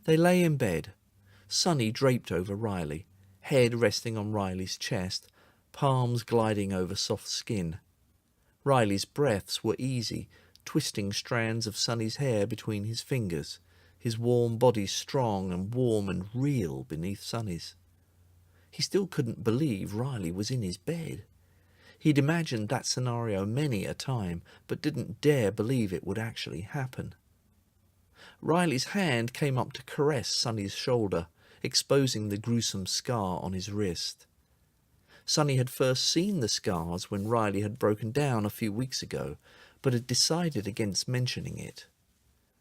They lay in bed, Sonnie draped over Riley, head resting on Riley's chest, palms gliding over soft skin. Riley's breaths were easy, twisting strands of Sonnie's hair between his fingers, his warm body strong and warm and real beneath Sonnie's. He still couldn't believe Riley was in his bed. He'd imagined that scenario many a time, but didn't dare believe it would actually happen. Riley's hand came up to caress Sonnie's shoulder, exposing the gruesome scar on his wrist. Sonnie had first seen the scars when Riley had broken down a few weeks ago, but had decided against mentioning it.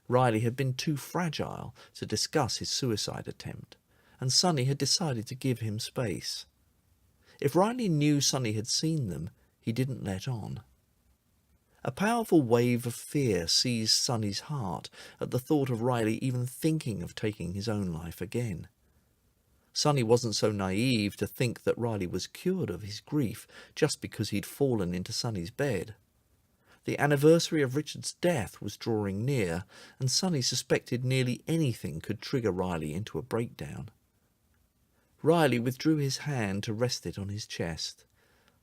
Riley had been too fragile to discuss his suicide attempt, and Sonnie had decided to give him space. If Riley knew Sonnie had seen them, he didn't let on. A powerful wave of fear seized Sonnie's heart at the thought of Riley even thinking of taking his own life again. Sonnie wasn't so naive to think that Riley was cured of his grief just because he'd fallen into Sonnie's bed. The anniversary of Richard's death was drawing near, and Sonnie suspected nearly anything could trigger Riley into a breakdown. Riley withdrew his hand to rest it on his chest.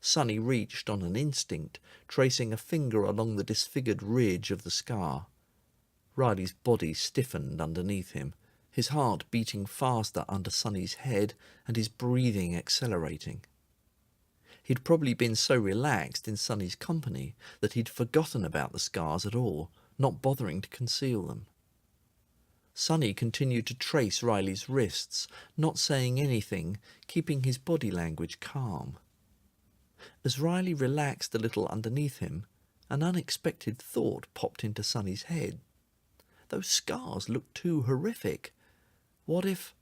Sonnie reached on an instinct, tracing a finger along the disfigured ridge of the scar. Riley's body stiffened underneath him, his heart beating faster under Sonnie's head and his breathing accelerating. He'd probably been so relaxed in Sonnie's company that he'd forgotten about the scars at all, not bothering to conceal them. Sonnie continued to trace Riley's wrists, not saying anything, keeping his body language calm. As Riley relaxed a little underneath him, an unexpected thought popped into Sonnie's head. Those scars looked too horrific. What if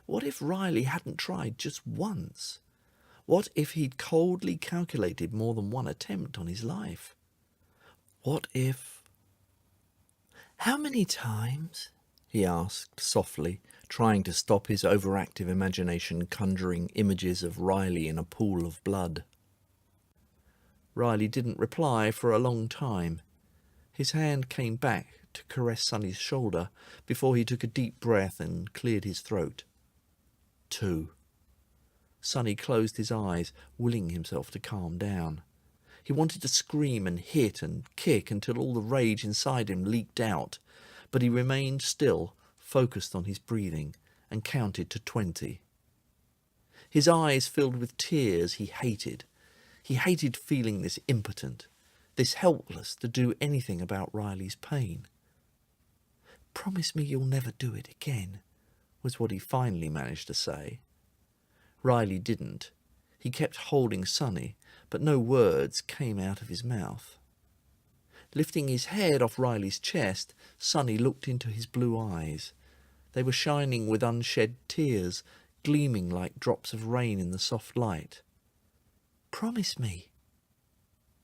Riley hadn't tried just once? What if he'd coldly calculated more than one attempt on his life? What if... "How many times?" he asked softly, trying to stop his overactive imagination conjuring images of Riley in a pool of blood. Riley didn't reply for a long time. His hand came back to caress Sonnie's shoulder before he took a deep breath and cleared his throat. 2. Sonnie closed his eyes, willing himself to calm down. He wanted to scream and hit and kick until all the rage inside him leaked out, but he remained still, focused on his breathing, and counted to 20. His eyes filled with tears he hated. He hated feeling this impotent, this helpless to do anything about Riley's pain. "Promise me you'll never do it again," was what he finally managed to say. Riley didn't. He kept holding Sonnie, but no words came out of his mouth. Lifting his head off Riley's chest, Sonnie looked into his blue eyes. They were shining with unshed tears, gleaming like drops of rain in the soft light. "Promise me."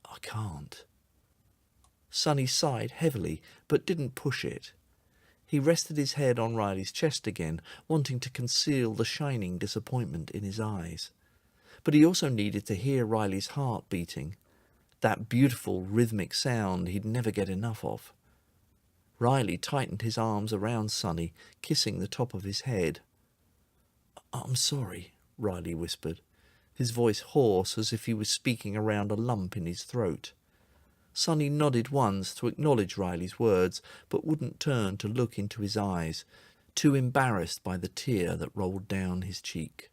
"I can't." Sonnie sighed heavily, but didn't push it. He rested his head on Riley's chest again, wanting to conceal the shining disappointment in his eyes. But he also needed to hear Riley's heart beating, that beautiful rhythmic sound he'd never get enough of. Riley tightened his arms around Sonnie, kissing the top of his head. "I'm sorry," Riley whispered, his voice hoarse as if he was speaking around a lump in his throat. Sonnie nodded once to acknowledge Riley's words, but wouldn't turn to look into his eyes, too embarrassed by the tear that rolled down his cheek.